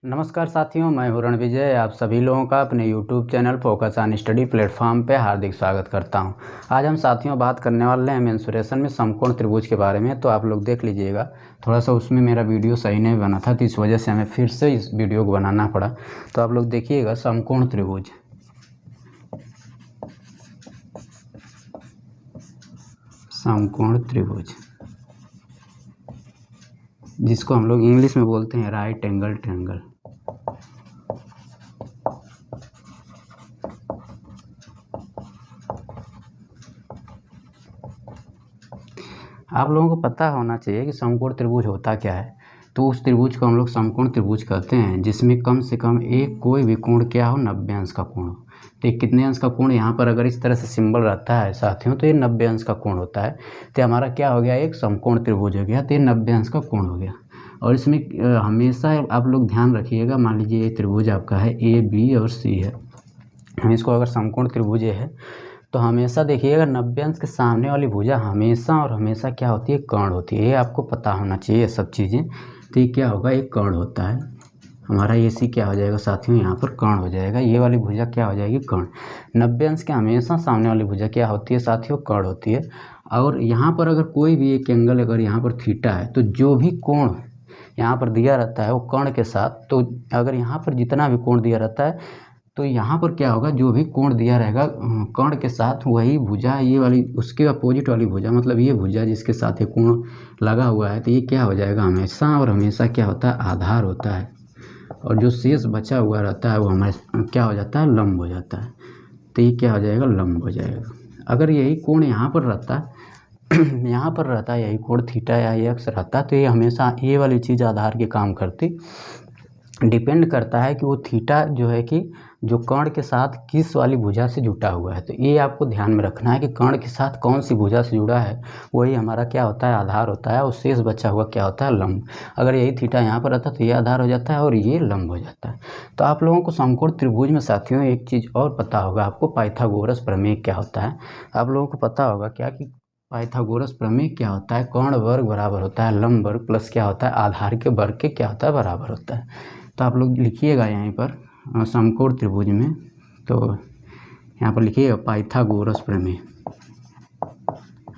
नमस्कार साथियों, मैं हूं रणविजय। आप सभी लोगों का अपने YouTube channel focus on study platform पे हार्दिक स्वागत करता हूं। आज हम साथियों बात करने वाले हैं मेंसुरेशन में समकोण त्रिभुज के बारे में। तो आप लोग देख लीजिएगा, थोड़ा सा उसमें मेरा वीडियो सही नहीं बना था, तो इस वजह से हमें फिर से इस वीडियो को बनाना पड़ा। तो आप लोग देखिएगा, समकोण त्रिभुज, समकोण त्रिभुज जिसको हम लोग इंग्लिश में बोलते हैं राइट एंगल ट्रायंगल। आप लोगों को पता होना चाहिए कि समकोण त्रिभुज होता क्या है। तो उस त्रिभुज को हम लोग समकोण त्रिभुज कहते हैं जिसमें कम से कम एक कोई भी कोण क्या हो, 90 अंश का कोण हो। तो ये कितने अंश का कोण, यहाँ पर अगर इस तरह से सिंबल रहता है साथियों, तो ये 90 अंश का कोण होता है। तो हमारा क्या हो गया, एक समकोण त्रिभुज हो गया। तो ये 90 अंश का कोण हो गया। और इसमें हमेशा आप लोग ध्यान रखिएगा, मान लीजिए ये त्रिभुज आपका है ए, बी और सी है। हम इसको अगर समकोण त्रिभुज है तो हमेशा देखिएगा 90 अंश के सामने वाली भुजा हमेशा और हमेशा क्या होती है, कर्ण होती है। ये आपको पता होना चाहिए ये सब चीज़ें। तो ये क्या होगा, एक कर्ण होता है हमारा। ये सी क्या हो जाएगा साथियों, यहाँ पर कर्ण हो जाएगा। ये वाली भुजा क्या हो जाएगी, कर्ण। 90 अंश के हमेशा सामने वाली भुजा क्या होती है साथियों, कर्ण होती है। और यहाँ पर अगर कोई भी एक एंगल अगर यहाँ पर थीटा है, तो जो भी कोण यहाँ पर दिया रहता है वो कर्ण के साथ, तो अगर यहाँ पर जितना भी कोण दिया रहता है तो यहाँ पर क्या होगा, जो भी कोण दिया रहेगा कर्ण के साथ, वही भुजा ये वाली उसके अपोजिट वाली भुजा, मतलब ये भुजा जिसके साथ ये कोण लगा हुआ है, तो ये क्या हो जाएगा, हमेशा और हमेशा क्या होता है, आधार होता है। और जो शेष बचा हुआ रहता है वो हमेशा क्या हो जाता है, लंब हो जाता है। तो ये क्या हो जाएगा, लंब हो जाएगा। अगर यही कोण यहाँ पर रहता यहाँ पर रहता है यही कोण थीटा या एक्स रहता, तो ये हमेशा ये वाली चीज़ आधार के काम करती। डिपेंड करता है कि वो थीटा जो है कि जो कर्ण के साथ किस वाली भुजा से जुटा हुआ है। तो ये आपको ध्यान में रखना है कि कर्ण के साथ कौन सी भुजा से जुड़ा है, वही हमारा क्या होता है, आधार होता है। और शेष बचा हुआ क्या होता है, लंब। अगर यही थीटा यहाँ पर रहता तो ये आधार हो जाता है और ये लंब हो जाता है। तो आप लोगों को समकोण त्रिभुज में साथियों एक चीज़ और पता होगा आपको, पाइथागोरस प्रमेय क्या होता है। आप लोगों को पता होगा क्या कि पाइथागोरस प्रमेय क्या होता है, कर्ण वर्ग बराबर होता है लंब वर्ग प्लस क्या होता है, आधार के वर्ग के क्या होता है, बराबर होता है। तो आप लोग लिखिएगा यहीं पर समकोण त्रिभुज में, तो यहाँ पर लिखिएगा पाइथागोरस प्रमेय।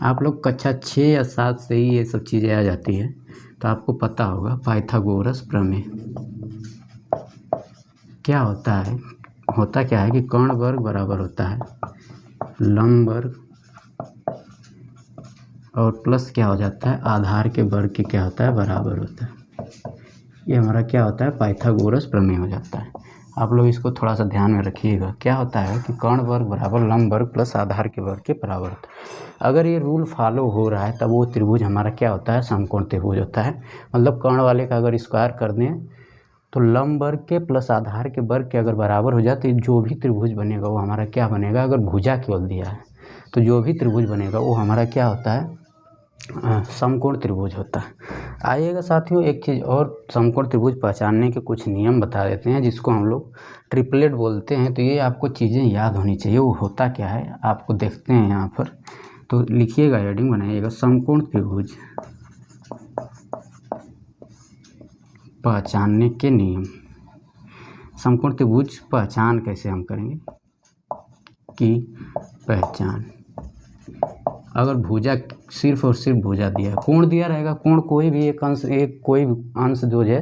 आप लोग कक्षा 6 या 7 से ही ये सब चीज़ें आ जाती है, तो आपको पता होगा पाइथागोरस प्रमेय क्या होता है। होता क्या है कि कर्ण वर्ग बराबर होता है लंब वर्ग और प्लस क्या हो जाता है, आधार के वर्ग के क्या होता है, बराबर होता है। ये हमारा क्या होता है, पाइथागोरस प्रमेय हो जाता है। आप लोग इसको थोड़ा सा ध्यान में रखिएगा। क्या होता है कि कर्ण वर्ग बराबर लंब वर्ग प्लस आधार के वर्ग के बराबर होता है। अगर ये रूल फॉलो हो रहा है तब वो त्रिभुज हमारा क्या होता है, समकोण त्रिभुज होता है। मतलब कर्ण वाले का अगर स्क्वायर कर दें तो लंब वर्ग के प्लस आधार के वर्ग के अगर बराबर हो जाए तो जो भी त्रिभुज बनेगा वो हमारा क्या बनेगा। अगर भुजा केवल दिया है तो जो भी त्रिभुज बनेगा वो हमारा क्या होता है, समकोण त्रिभुज होता है। आइएगा साथियों, एक चीज़ और समकोण त्रिभुज पहचानने के कुछ नियम बता देते हैं जिसको हम लोग ट्रिपलेट बोलते हैं। तो ये आपको चीज़ें याद होनी चाहिए। वो होता क्या है आपको देखते हैं यहाँ पर, तो लिखिएगा, हेडिंग बनाइएगा, समकोण त्रिभुज पहचानने के नियम। समकोण त्रिभुज पहचान कैसे हम करेंगे कि पहचान, अगर भुजा सिर्फ और सिर्फ भुजा दिया, कोण दिया रहेगा, कोण कोई भी एक अंश, एक कोई भी अंश जो है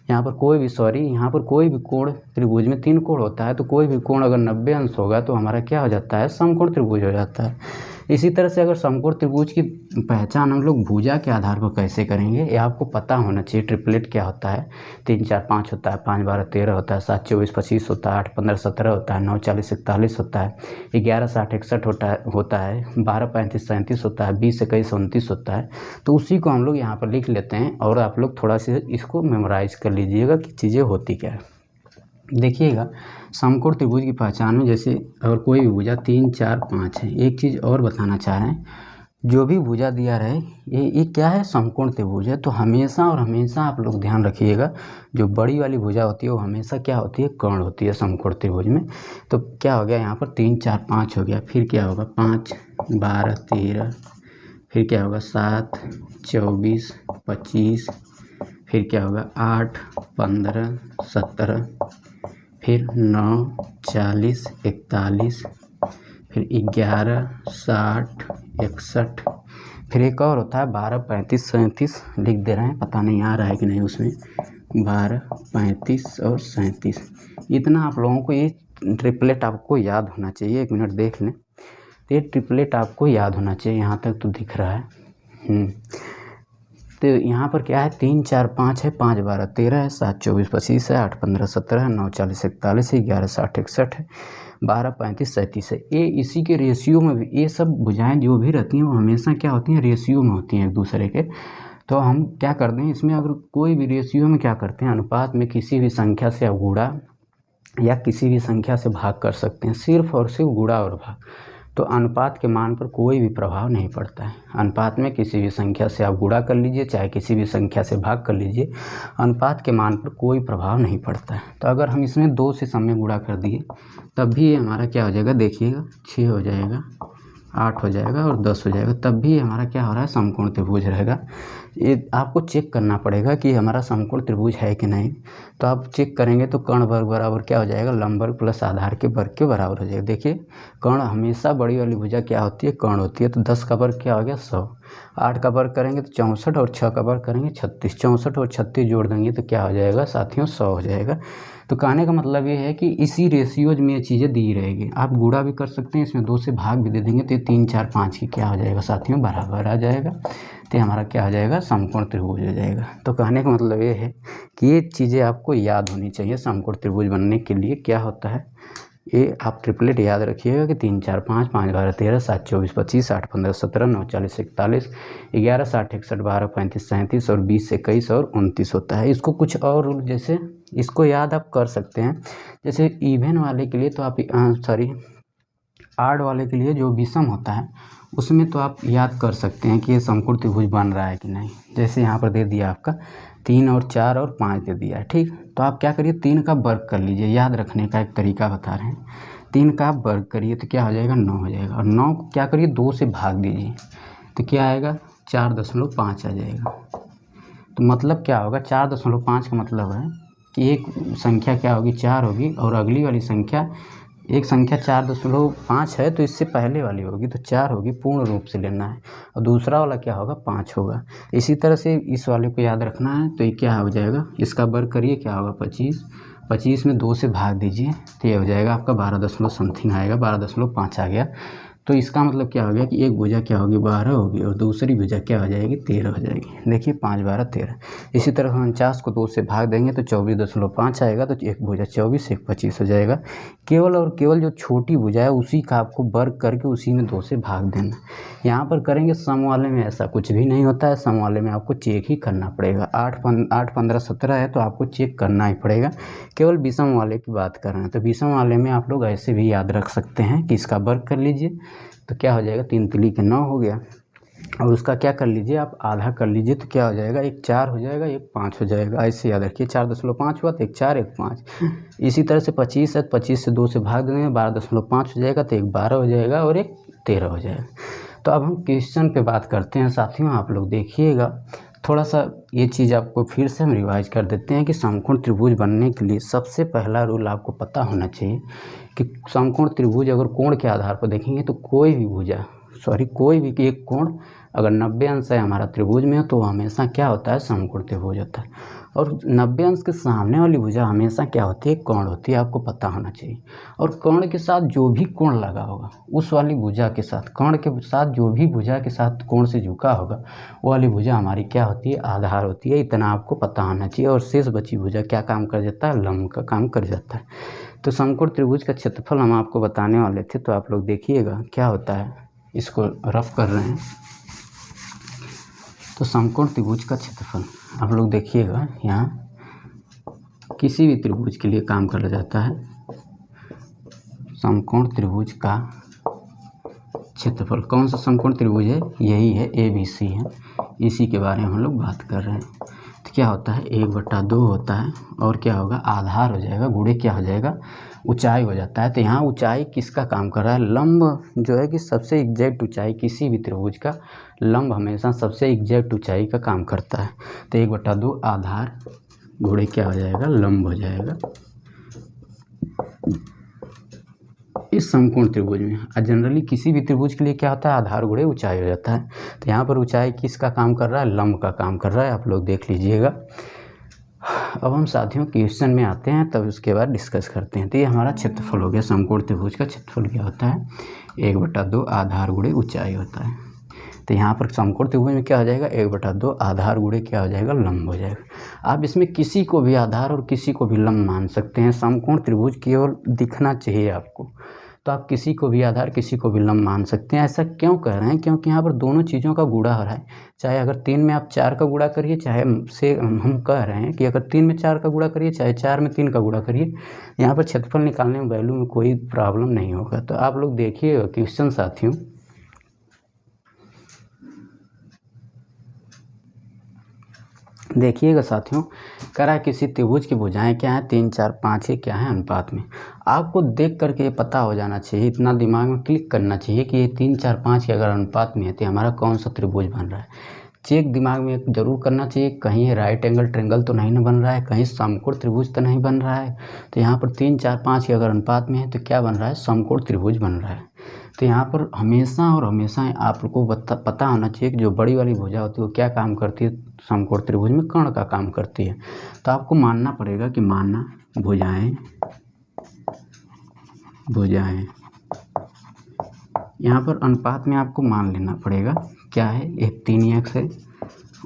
यहाँ पर कोई भी यहाँ पर कोई भी कोण, त्रिभुज में 3 कोण होता है, तो कोई भी कोण अगर 90 अंश होगा तो हमारा क्या हो जाता है, समकोण त्रिभुज हो जाता है। इसी तरह से अगर समकोण त्रिभुज की पहचान हम लोग भुजा के आधार पर कैसे करेंगे, ये आपको पता होना चाहिए। ट्रिपलेट क्या होता है, 3 4 5 होता है, 5 12 13 होता है, 7 24 25 होता है, 8 15 17 होता है, 9 40 41 होता है, 11 60 61 होता है, 12 35 37 होता है, 20 21 29 होता है। तो उसी को हम लोग यहाँ पर लिख लेते हैं और आप लोग थोड़ा सा इसको मेमोराइज कर लीजिएगा कि चीज़ें होती क्या है। देखिए समकोण त्रिभुज की पहचान में, जैसे अगर कोई भी भुजा 3 4 5 है, एक चीज़ और बताना चाह रहे हैं, जो भी भुजा दिया रहे ये क्या है, समकोण त्रिभुज है। तो हमेशा और हमेशा आप लोग ध्यान रखिएगा, जो बड़ी वाली भुजा होती है वो हमेशा क्या होती है, कर्ण होती है समकोण त्रिभुज में। तो क्या हो गया यहाँ पर 3 4 5 हो गया, फिर क्या होगा 5 12 13, फिर क्या होगा 7 24 25, फिर क्या होगा 8, 15, 17, फिर 9, 40, 41, फिर 11, 60, 61, फिर एक और होता है 12, 35, 37 लिख दे रहे हैं, पता नहीं आ रहा है कि नहीं उसमें। 12, 35 और 37, इतना आप लोगों को ये ट्रिपलेट आपको याद होना चाहिए। 1 मिनट देख लें, तो ये ट्रिपलेट आपको याद होना चाहिए। यहाँ तक तो दिख रहा है। तो यहाँ पर क्या है 3, 4, 5 है, 5, 12, 13 है, 7, 24, 25 है, 8, 15, 17 है, 9, 40, 41 है, 11, 60, 61 है, 12, 35, 37 है। ये इसी के रेशियो में भी ये सब भुजाएं जो भी रहती हैं वो हमेशा क्या होती हैं, रेशियो में होती हैं एक दूसरे के। तो हम क्या करते हैं इसमें, अगर कोई भी रेशियो में क्या करते हैं, अनुपात में किसी भी संख्या से आप गुणा या किसी भी संख्या से भाग कर सकते हैं, सिर्फ और सिर्फ गुणा और भाग। तो अनुपात के मान पर कोई भी प्रभाव नहीं पड़ता है। अनुपात में किसी भी संख्या से आप गुणा कर लीजिए, चाहे किसी भी संख्या से भाग कर लीजिए, अनुपात के मान पर कोई प्रभाव नहीं पड़ता है। तो अगर हम इसमें 2 से सम में गुणा कर दिए तब भी ये हमारा क्या हो जाएगा, देखिएगा 6 हो जाएगा, 8 हो जाएगा और 10 हो जाएगा, तब भी हमारा क्या हो रहा है, समकोण त्रिभुज रहेगा। ये आपको चेक करना पड़ेगा कि हमारा समकोण त्रिभुज है कि नहीं। तो आप चेक करेंगे तो कर्ण वर्ग बराबर क्या हो जाएगा, लंब वर्ग प्लस आधार के वर्ग के बराबर हो जाएगा। देखिए कर्ण हमेशा बड़ी वाली भुजा क्या होती है, कर्ण होती है। तो 10 का वर्ग क्या हो गया 100, 8 का वर्ग करेंगे तो 64 और 6 का वर्ग करेंगे 36, 64 और 36 जोड़ देंगे तो क्या हो जाएगा साथियों, 100 हो जाएगा। तो कहने का मतलब ये है कि इसी रेशियोज में ये चीज़ें दी रहेगी। आप गुणा भी कर सकते हैं, इसमें 2 से भाग भी दे देंगे तो ये 3, 4, 5 की क्या हो जाएगा साथियों, बराबर आ जाएगा। तो हमारा क्या हो जाएगा, समकोण त्रिभुज हो जाएगा। तो कहने का मतलब ये है कि ये चीज़ें आपको याद होनी चाहिए। समकोण त्रिभुज बनने के लिए क्या होता है, ये आप ट्रिपलेट याद रखिएगा कि 3, 4, 5, 5, 12, 13, 7, 24, 25, 8, 15, 17, 9, 40, 41, 11, 60, 61, 12, 35, 37 और 20, 21 और 29 होता है। इसको कुछ और रूल जैसे इसको याद आप कर सकते हैं। जैसे इवन वाले के लिए तो आप आड वाले के लिए जो विषम होता है उसमें तो आप याद कर सकते हैं कि ये समकोण त्रिभुज बन रहा है कि नहीं। जैसे यहाँ पर दे दिया आपका 3 और 4 और 5 दे दिया है, ठीक। तो आप क्या करिए 3 का वर्ग कर लीजिए, याद रखने का एक तरीका बता रहे हैं। 3 का आप वर्ग करिए तो क्या हो जाएगा, 9 हो जाएगा। और 9 को क्या करिए 2 से भाग दीजिए तो क्या आएगा 4.5 आ जाएगा। तो मतलब क्या होगा, 4.5 का मतलब है कि एक संख्या क्या होगी 4 होगी और अगली वाली संख्या, एक संख्या 4.5 है तो इससे पहले वाली होगी तो 4 होगी, पूर्ण रूप से लेना है। और दूसरा वाला क्या होगा 5 होगा। इसी तरह से इस वाले को याद रखना है। तो ये क्या हो जाएगा, इसका वर्ग करिए क्या होगा 25, 25 में 2 से भाग दीजिए तो ये हो जाएगा आपका 12 समथिंग आएगा, 12.5 आ गया। तो इसका मतलब क्या हो गया कि एक भुजा क्या होगी 12 होगी और दूसरी भुजा क्या हो जाएगी 13 हो जाएगी। देखिए 5, 12, 13। इसी तरह 49 को 2 से भाग देंगे तो 24.5 आएगा, तो एक भुजा 24, एक 25 हो जाएगा। केवल और केवल जो छोटी भुजा है उसी का आपको वर्ग करके उसी में 2 से भाग देना। यहाँ पर करेंगे सम वाले में ऐसा कुछ भी नहीं होता है। सम वाले में आपको चेक ही करना पड़ेगा। 8, 15, 17 है तो आपको चेक करना ही पड़ेगा। केवल विषम वाले की बात कर रहे हैं तो विषम वाले में आप लोग ऐसे भी याद रख सकते हैं कि इसका वर्ग कर लीजिए तो क्या हो जाएगा 3 तिली के 9 हो गया। और उसका क्या कर लीजिए आप आधा कर लीजिए तो क्या हो जाएगा, एक 4 हो जाएगा, एक 5 हो जाएगा। ऐसे याद रखिए 4.5 हुआ तो एक 4, एक 5। इसी तरह से 25 है, 25 से 2 से भाग देंगे 12.5 हो जाएगा तो एक 12 हो जाएगा और एक 13 हो जाएगा। तो अब हम क्वेश्चन पे बात करते हैं साथियों। आप लोग देखिएगा थोड़ा सा ये चीज़ आपको फिर से हम रिवाइज कर देते हैं कि समकोण त्रिभुज बनने के लिए सबसे पहला रूल आपको पता होना चाहिए कि समकोण त्रिभुज अगर कोण के आधार पर देखेंगे तो कोई भी एक कोण अगर 90 अंश है हमारा त्रिभुज में तो हमेशा क्या होता है, समकोण त्रिभुज होता है। और 90 अंश के सामने वाली भुजा हमेशा क्या होती है, कोण होती है, आपको पता होना चाहिए। और कोण के साथ जो भी कोण लगा होगा उस वाली भुजा के साथ, कोण के साथ जो भी भुजा के साथ कोण से झुका होगा वो वाली भुजा हमारी क्या होती है, आधार होती है। इतना आपको पता होना चाहिए। और शेष बची भुजा क्या काम कर जाता है, लंब का काम कर जाता है। तो समकोण त्रिभुज का क्षेत्रफल हम आपको बताने वाले थे, तो आप लोग देखिएगा क्या होता है। इसको रफ कर रहे हैं तो समकोण त्रिभुज का क्षेत्रफल आप लोग देखिएगा, यहाँ किसी भी त्रिभुज के लिए काम कर जाता है। समकोण त्रिभुज का क्षेत्रफल, कौन सा समकोण त्रिभुज है, यही है ABC है, इसी के बारे में हम लोग बात कर रहे हैं। तो क्या होता है 1/2 होता है, और क्या होगा आधार हो जाएगा गुणे क्या हो जाएगा ऊंचाई हो जाता है। तो यहाँ ऊंचाई किसका काम कर रहा है, लंब जो है कि सबसे एग्जैक्ट ऊंचाई किसी भी त्रिभुज का लंब हमेशा सबसे एग्जैक्ट ऊंचाई का काम करता है। तो 1/2 आधार गुणे क्या हो जाएगा लंब हो जाएगा इस समकोण त्रिभुज में। और जनरली किसी भी त्रिभुज के लिए क्या होता है आधार गुणे ऊंचाई हो जाता है। तो यहाँ पर ऊंचाई किसका काम कर रहा है, लंब का काम कर रहा है, आप लोग देख लीजिएगा। अब हम साथियों क्वेश्चन में आते हैं, तब उसके बाद डिस्कस करते हैं। तो ये हमारा क्षेत्रफल हो गया, समकोण त्रिभुज का क्षेत्रफल क्या होता है 1/2 आधार गुणे ऊंचाई होता है। तो यहाँ पर समकोण त्रिभुज में क्या हो जाएगा 1/2 आधार गुणे क्या हो जाएगा लंब हो जाएगा। आप इसमें किसी को भी आधार और किसी को भी लंब मान सकते हैं, समकोण त्रिभुज केवल दिखना चाहिए आपको, तो आप किसी को भी आधार किसी को भी लंब मान सकते हैं। ऐसा क्यों कह रहे हैं, क्योंकि यहाँ पर दोनों चीज़ों का गुणा हो रहा है। चाहे अगर 3 में आप 4 का गुणा करिए, चाहे से हम कह रहे हैं कि अगर 3 में 4 का गुणा करिए, चाहे 4 में 3 का गुणा करिए, यहाँ पर क्षेत्रफल निकालने में वैल्यू में कोई प्रॉब्लम नहीं होगा। तो आप लोग देखिए क्वेश्चन साथियों, देखिएगा साथियों, कह रहा है किसी त्रिभुज की भुजाएं क्या है 3, 4, 5 ये क्या है अनुपात में। आपको देख करके ये पता हो जाना चाहिए, इतना दिमाग में क्लिक करना चाहिए कि ये 3, 4, 5 के अगर अनुपात में है तो हमारा कौन सा त्रिभुज बन रहा है। चेक दिमाग में जरूर करना चाहिए, कहीं राइट एंगल ट्रायंगल तो नहीं बन रहा है, कहीं समकोण त्रिभुज तो नहीं बन रहा है। तो यहाँ पर 3, 4, 5 के अगर अनुपात में है तो क्या बन रहा है समकोण त्रिभुज बन रहा है। तो यहाँ पर हमेशा और हमेशा आपको पता होना चाहिए कि जो बड़ी वाली भुजा होती है वो क्या काम करती है, समकोण त्रिभुज में कर्ण का काम करती है। तो आपको मानना पड़ेगा कि मानना भुजाएं यहाँ पर अनुपात में आपको मान लेना पड़ेगा क्या है, एक 3x है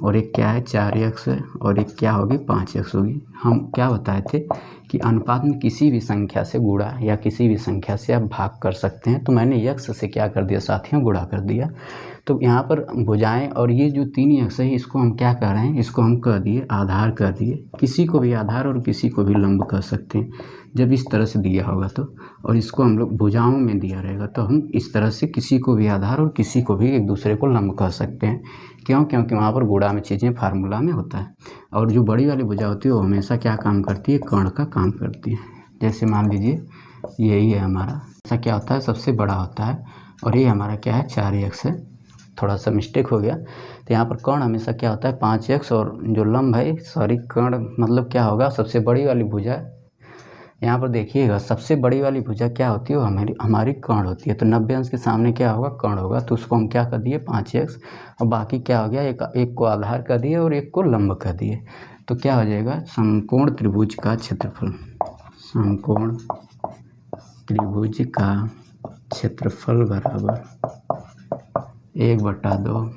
और एक क्या है 4x है और एक क्या होगी 5x होगी। हम क्या बताए थे कि अनुपात में किसी भी संख्या से गुणा या किसी भी संख्या से आप भाग कर सकते हैं। तो मैंने x से क्या कर दिया साथियों गुणा कर दिया। तो यहाँ पर भुजाएं और ये जो 3x है इसको हम क्या कर रहे हैं, इसको हम कह दिए आधार कर दिए। किसी को भी आधार और किसी को भी लंब कह सकते हैं जब इस तरह से दिया होगा तो, और इसको हम लोग भुजाओं में दिया रहेगा तो हम इस तरह से किसी को भी आधार और किसी को भी एक दूसरे को लंब कह सकते हैं। क्यों, क्योंकि वहाँ पर गुणा में चीज़ें फार्मूला में होता है। और जो बड़ी वाली भुजा होती है वो हमेशा क्या काम करती है, कर्ण का काम करती है। जैसे मान लीजिए यही है हमारा, ऐसा क्या होता है सबसे बड़ा होता है और ये हमारा क्या है 4x है, थोड़ा सा मिस्टेक हो गया। तो यहाँ पर कर्ण हमेशा क्या होता है 5x और जो लंब है कर्ण मतलब क्या होगा सबसे बड़ी वाली भुजा। यहाँ पर देखिएगा सबसे बड़ी वाली भुजा क्या होती है वो हमारी कर्ण होती है। तो 90 अंश के सामने क्या होगा कर्ण होगा, तो उसको हम क्या कर दिए 5x और बाकी क्या हो गया एक को आधार कर दिए और एक को लंब कर दिए। तो क्या हो जाएगा समकोण त्रिभुज का क्षेत्रफल, समकोण त्रिभुज का क्षेत्रफल बराबर 1/2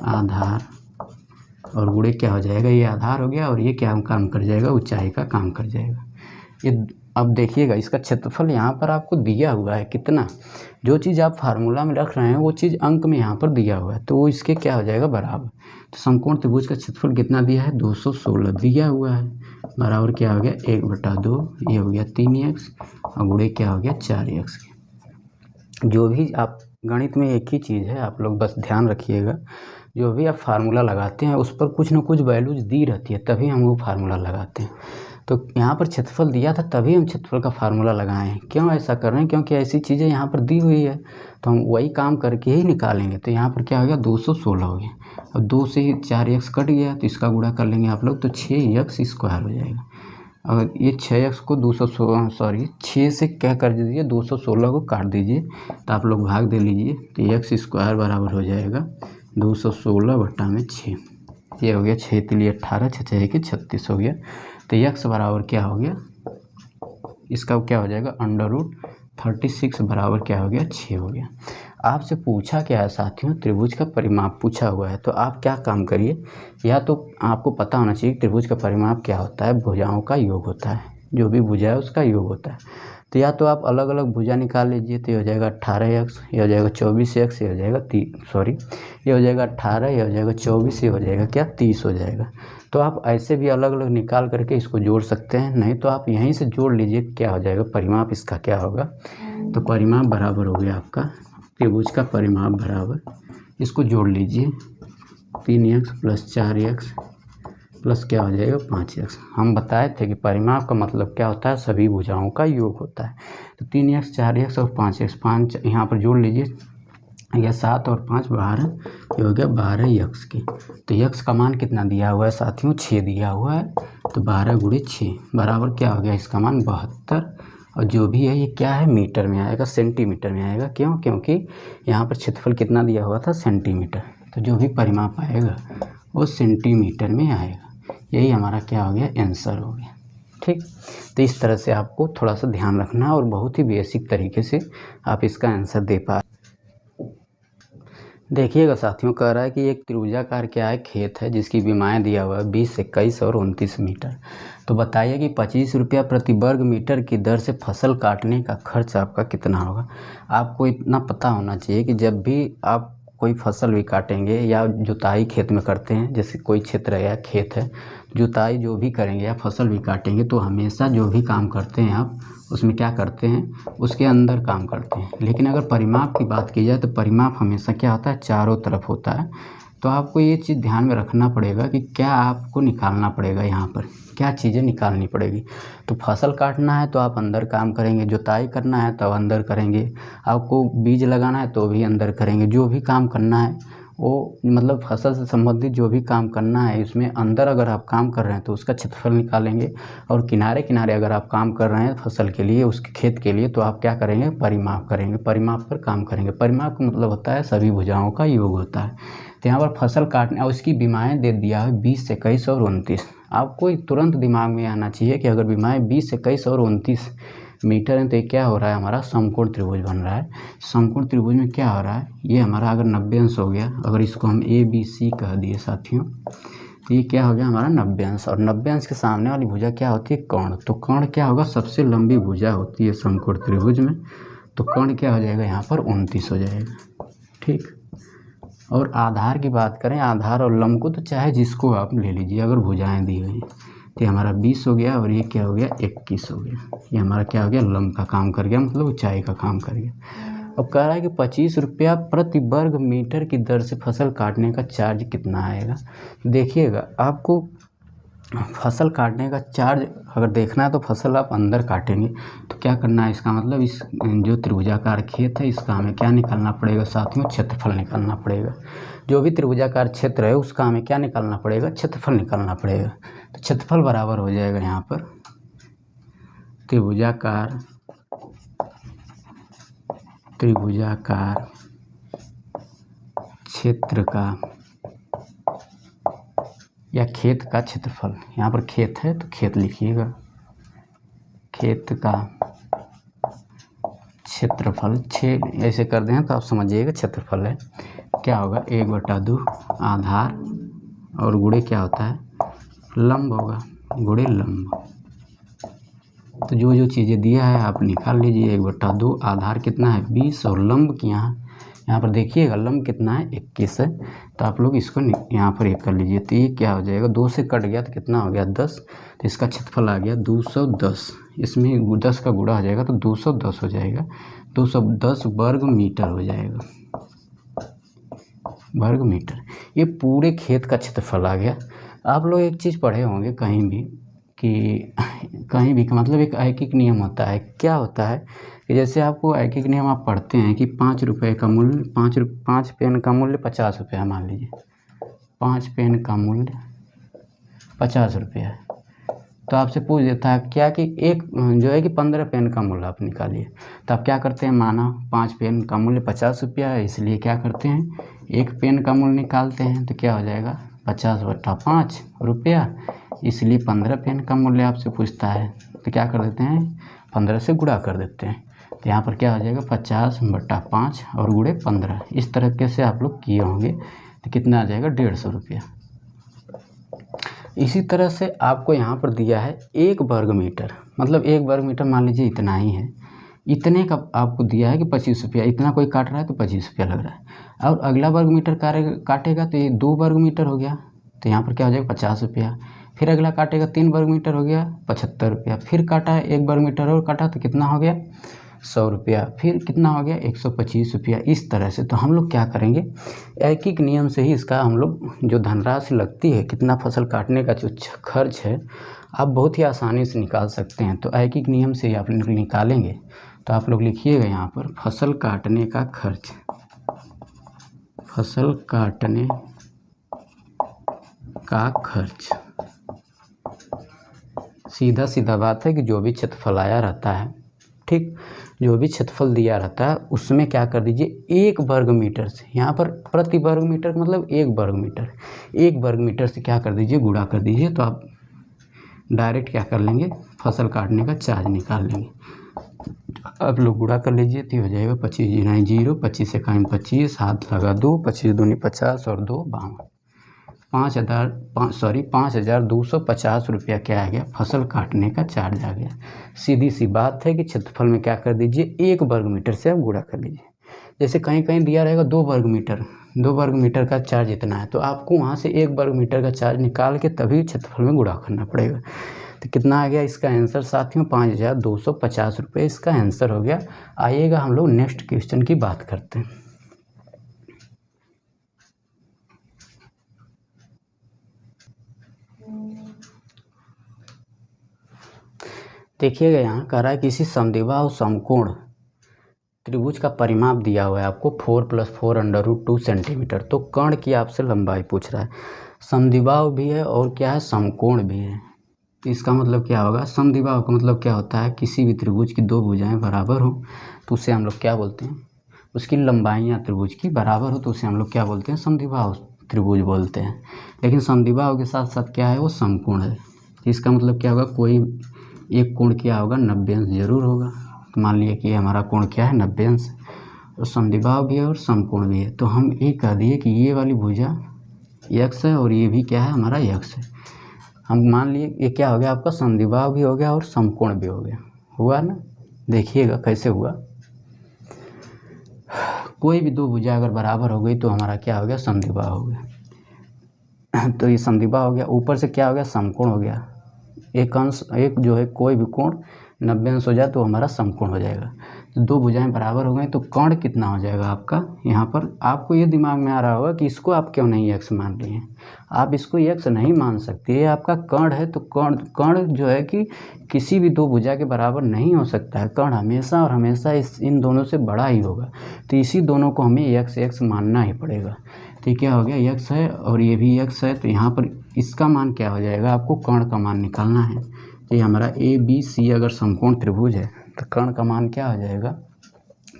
आधार और गुणे क्या हो जाएगा, ये आधार हो गया और ये क्या काम कर जाएगा ऊंचाई का काम कर जाएगा। ये अब देखिएगा इसका क्षेत्रफल यहाँ पर आपको दिया हुआ है कितना, जो चीज़ आप फार्मूला में रख रहे हैं वो चीज़ अंक में यहाँ पर दिया हुआ है तो वो इसके क्या हो जाएगा बराबर। तो समकोण त्रिभुज का क्षेत्रफल कितना दिया है 216 दिया हुआ है, बराबर क्या हो गया 1/2 ये हो गया 3x और गुणे क्या हो गया 4x। जो भी आप गणित में एक ही चीज़ है, आप लोग बस ध्यान रखिएगा, जो भी आप फार्मूला लगाते हैं उस पर कुछ ना कुछ वैल्यूज दी रहती है तभी हम वो फार्मूला लगाते हैं। तो यहाँ पर क्षेत्रफल दिया था तभी हम क्षेत्रफल का फार्मूला लगाए हैं। क्यों ऐसा कर रहे हैं, क्योंकि ऐसी चीज़ें यहाँ पर दी हुई है तो हम वही काम करके ही निकालेंगे। तो यहाँ पर क्या हो गया 216 हो गया और 2 से ही 4x कट गया तो इसका गुणा कर लेंगे आप लोग तो 6x स्क्वायर हो जाएगा। अगर ये 6x को 6 से क्या कर दीजिए 216 को काट दीजिए तो आप लोग भाग दे लीजिए तो x स्क्वायर बराबर हो जाएगा 216/6। ये हो गया 6 के लिए 18, 6 के 36 हो गया। तो x बराबर क्या हो गया, इसका क्या हो जाएगा √36 बराबर क्या हो गया 6 हो गया। आपसे पूछा क्या है साथियों, त्रिभुज का परिमाप पूछा हुआ है। तो आप क्या काम करिए, या तो आपको पता होना चाहिए त्रिभुज का परिमाप क्या होता है, भुजाओं का योग होता है, जो भी भुजा है उसका योग होता है। तो या तो आप अलग अलग भुजा निकाल लीजिए तो ये हो जाएगा 18x, ये हो जाएगा 24x, ये हो जाएगा ये हो जाएगा 18, ये हो जाएगा 24, ये हो जाएगा क्या 30 हो जाएगा। तो आप ऐसे भी अलग अलग निकाल करके इसको जोड़ सकते हैं, नहीं तो आप यहीं से जोड़ लीजिए क्या हो जाएगा परिमाप इसका क्या होगा। तो परिमाप बराबर हो गया आपका, त्रिभुज का परिमाप बराबर, इसको जोड़ लीजिए 3x + 4x प्लस क्या हो जाएगा 5x। हम बताए थे कि परिमाप का मतलब क्या होता है, सभी भुजाओं का योग होता है। तो 3x 4x और 5x, 5 यहाँ पर जोड़ लीजिए, यह 7 और 5 12, ये हो गया 12x की। तो x का मान कितना दिया हुआ है साथियों, 6 दिया हुआ है। तो 12 गुणे 6 बराबर क्या हो गया, इसका मान 72। और जो भी है ये क्या है, मीटर में आएगा, सेंटीमीटर में आएगा। क्यों, क्योंकि यहाँ पर क्षेत्रफल कितना दिया हुआ था, सेंटीमीटर। तो जो भी परिमाप आएगा वो सेंटीमीटर में आएगा। यही हमारा क्या हो गया, आंसर हो गया। ठीक, तो इस तरह से आपको थोड़ा सा ध्यान रखना है और बहुत ही बेसिक तरीके से आप इसका आंसर दे पा। देखिएगा साथियों, कह रहा है कि एक त्रिभुजाकार क्या है, खेत है जिसकी विमाएँ दिया हुआ है 20, 21 और 29 मीटर। तो बताइए कि 25 रुपया प्रति वर्ग मीटर की दर से फसल काटने का खर्च आपका कितना होगा। आपको इतना पता होना चाहिए कि जब भी आप कोई फसल भी काटेंगे या जुताई खेत में करते हैं, जैसे कोई क्षेत्र है या खेत है, जुताई जो भी करेंगे या फसल भी काटेंगे, तो हमेशा जो भी काम करते हैं आप उसमें क्या करते हैं, उसके अंदर काम करते हैं। लेकिन अगर परिमाप की बात की जाए तो परिमाप हमेशा क्या होता है, चारों तरफ होता है। तो आपको ये चीज़ ध्यान में रखना पड़ेगा कि क्या आपको निकालना पड़ेगा, यहाँ पर क्या चीज़ें निकालनी पड़ेगी। तो फसल काटना है तो आप अंदर काम करेंगे, जुताई करना है तो अंदर करेंगे, आपको बीज लगाना है तो भी अंदर करेंगे। जो भी काम करना है वो मतलब फसल से संबंधित जो भी काम करना है इसमें अंदर अगर आप काम कर रहे हैं तो उसका क्षेत्रफल निकालेंगे, और किनारे किनारे अगर आप काम कर रहे हैं फसल के लिए, उसके खेत के लिए, तो आप क्या करेंगे, परिमाप करेंगे, परिमाप पर काम करेंगे। परिमाप का मतलब होता है सभी भुजाओं का योग होता है। तो यहाँ पर फसल काटने और उसकी विमाएँ दे दिया है 20, 21 और 29। आपको तुरंत दिमाग में आना चाहिए कि अगर विमाएँ 20, 21 और 29 मीटर है तो ये क्या हो रहा है, हमारा समकोण त्रिभुज बन रहा है। समकोण त्रिभुज में क्या हो रहा है, ये हमारा अगर 90 अंश हो गया, अगर इसको हम ABC कह दिए साथियों, तो ये क्या हो गया हमारा 90 अंश। और 90 अंश के सामने वाली भुजा क्या होती है, कर्ण। तो कर्ण क्या होगा, सबसे लंबी भुजा होती है समकोण त्रिभुज में। तो कर्ण क्या हो जाएगा, यहाँ पर 29 हो जाएगा। ठीक, और आधार की बात करें, आधार और लंब को तो चाहे जिसको आप ले लीजिए, अगर भुजाएँ दी हुई हैं। तो हमारा 20 हो गया और ये क्या हो गया, 21 हो गया। ये हमारा क्या हो गया, लंब का काम कर गया, मतलब ऊंचाई का काम कर गया। अब कह रहा है कि 25 रुपया प्रति वर्ग मीटर की दर से फसल काटने का चार्ज कितना आएगा। देखिएगा, आपको फसल काटने का चार्ज अगर देखना है तो फसल आप अंदर काटेंगे तो क्या करना है, इसका मतलब इस जो त्रिभुजाकार खेत है इसका हमें क्या निकालना पड़ेगा साथियों, क्षेत्रफल निकालना पड़ेगा। जो भी त्रिभुजाकार क्षेत्र है उसका हमें क्या निकालना पड़ेगा, क्षेत्रफल निकालना पड़ेगा। तो क्षेत्रफल बराबर हो जाएगा यहाँ पर त्रिभुजाकार क्षेत्र का या खेत का क्षेत्रफल। यहाँ पर खेत है तो खेत लिखिएगा, खेत का क्षेत्रफल 6 ऐसे कर दें तो आप समझिएगा क्षेत्रफल है क्या होगा, 1/2 आधार और गुणे क्या होता है, लंब होगा, गुणे लंब। तो जो जो चीज़ें दिया है आप निकाल लीजिए। 1/2 आधार कितना है 20 और लंब की यहाँ पर देखिएगा लंब कितना है 21 है। तो आप लोग इसको यहाँ पर एक कर लीजिए। तो ये क्या हो जाएगा, 2 से कट गया तो कितना हो गया 10। तो इसका क्षेत्रफल आ गया 210। इसमें 10 का गुणा हो जाएगा तो 210 हो जाएगा, 210 वर्ग मीटर हो जाएगा, वर्ग मीटर। ये पूरे खेत का क्षेत्रफल आ गया। आप लोग एक चीज़ पढ़े होंगे कहीं भी कि कहीं भी मतलब एक ऐकिक नियम होता है। क्या होता है कि जैसे आपको ऐकिक नियम आप पढ़ते हैं कि 5 रुपये का मूल्य 5 पेन का मूल्य 50 रुपया, मान लीजिए 5 पेन का मूल्य 50 रुपया है। तो आपसे पूछ देता है क्या कि एक जो है कि 15 पेन का मूल्य आप निकालिए। तो आप क्या करते हैं, माना 5 पेन का मूल्य 50 रुपया है, इसलिए क्या करते हैं, एक पेन का मूल्य निकालते हैं। तो क्या हो जाएगा 50/5 रुपया, इसलिए 15 पेन का मूल्य आपसे पूछता है। तो क्या कर देते हैं, 15 से गुणा कर देते हैं। तो यहाँ पर क्या हो जाएगा 50/5 और गुणे 15। इस तरीके से आप लोग किए होंगे। तो कितना आ जाएगा 150 रुपया। इसी तरह से आपको यहाँ पर दिया है 1 वर्ग मीटर, मतलब 1 वर्ग मीटर मान लीजिए इतना ही है, इतने का आपको दिया है कि 25 रुपया। इतना कोई काट रहा है तो 25 रुपया लग रहा है। और अगला वर्ग मीटर काटेगा तो ये 2 वर्ग मीटर हो गया, तो यहाँ पर क्या हो जाएगा 50 रुपया। फिर अगला काटेगा 3 वर्ग मीटर हो गया 75 रुपया। फिर काटा है 1 वर्ग मीटर और काटा तो कितना हो गया 100 रुपया, फिर कितना हो गया 125 रुपया, इस तरह से। तो हम लोग क्या करेंगे, एक नियम से ही इसका हम लोग जो धनराशि लगती है, कितना फसल काटने का जो खर्च है, आप बहुत ही आसानी से निकाल सकते हैं। तो एक नियम से ही आप लोग निकालेंगे। तो आप लोग लिखिएगा यहाँ पर फसल काटने का खर्च, फसल काटने का खर्च। सीधा सीधा बात है कि जो भी क्षेत्रफल आया रहता है, ठीक, जो भी क्षेत्रफल दिया रहता है उसमें क्या कर दीजिए 1 वर्ग मीटर से, यहाँ पर प्रति वर्ग मीटर मतलब 1 वर्ग मीटर, 1 वर्ग मीटर से क्या कर दीजिए गुणा कर दीजिए। तो आप डायरेक्ट क्या कर लेंगे, फसल काटने का चार्ज निकाल लेंगे। अब लोग गुणा कर लीजिए तो हो जाएगा 25 9 0, 25 1 25, हाथ लगा 2, 25 दूनी 50 और 2 52, 5250 रुपया क्या आ गया, फसल काटने का चार्ज आ गया। सीधी सी बात है कि क्षेत्रफल में क्या कर दीजिए 1 वर्ग मीटर से आप गुणा कर लीजिए। जैसे कहीं कहीं दिया रहेगा 2 वर्ग मीटर, 2 वर्ग मीटर का चार्ज इतना है, तो आपको वहाँ से 1 वर्ग मीटर का चार्ज निकाल के तभी क्षेत्रफल में गुणा करना पड़ेगा। तो कितना आ गया इसका आंसर साथियों, 5250 रुपये इसका आंसर हो गया। आइएगा हम लोग नेक्स्ट क्वेश्चन की बात करते हैं। देखिएगा यहाँ कह रहा है किसी समद्विबाहु समकोण त्रिभुज का परिमाप दिया हुआ है आपको 4 + 4 √2 सेंटीमीटर। तो कर्ण की आपसे लंबाई पूछ रहा है, समद्विबाहु भी है और क्या है समकोण भी है। तो इसका मतलब क्या होगा, समद्विबाहु का मतलब क्या होता है, किसी भी त्रिभुज की 2 भुजाएं बराबर हो तो उसे हम लोग क्या बोलते हैं, उसकी लंबाइयाँ त्रिभुज की बराबर हो तो उसे हम लोग क्या बोलते हैं, समद्विबाहु त्रिभुज बोलते हैं। लेकिन समद्विबाहु के साथ साथ क्या है, वो समकोण है। इसका मतलब क्या होगा, कोई एक कोण क्या होगा 90 अंश जरूर होगा। तो मान लिया कि हमारा कोण क्या है 90 अंश, और समद्विबाहु भी है और समकोण भी है। तो हम ये कह दिए कि ये वाली भुजा x है और ये भी क्या है हमारा x है। हम मान लिए ये क्या हो गया आपका, समद्विबाहु भी हो गया और समकोण भी हो गया। हुआ ना, देखिएगा कैसे हुआ। कोई भी 2 भुजा अगर बराबर हो गई तो हमारा क्या हो गया, समद्विबाहु हो गया। तो ये समद्विबाहु हो गया, ऊपर से क्या हो गया, समकोण हो गया। एक अंश, एक जो है कोई भी कोण 90 अंश हो जाए तो हमारा समकोण हो जाएगा। तो 2 भुजाएं बराबर हो गई तो कर्ण कितना हो जाएगा आपका, यहाँ पर आपको ये दिमाग में आ रहा होगा कि इसको आप क्यों नहीं x मान रहे हैं। आप इसको x नहीं मान सकते, ये आपका कर्ण है। तो कर्ण जो है कि किसी भी 2 भुजा के बराबर नहीं हो सकता है। कर्ण हमेशा और हमेशा इन दोनों से बड़ा ही होगा। तो इसी दोनों को हमें x मानना ही पड़ेगा। तो क्या हो गया, x है और ये भी x है। तो यहाँ पर इसका मान क्या हो जाएगा, आपको कर्ण का मान निकालना है। तो ये हमारा ABC अगर समकोण त्रिभुज है तो कर्ण का मान क्या हो जाएगा,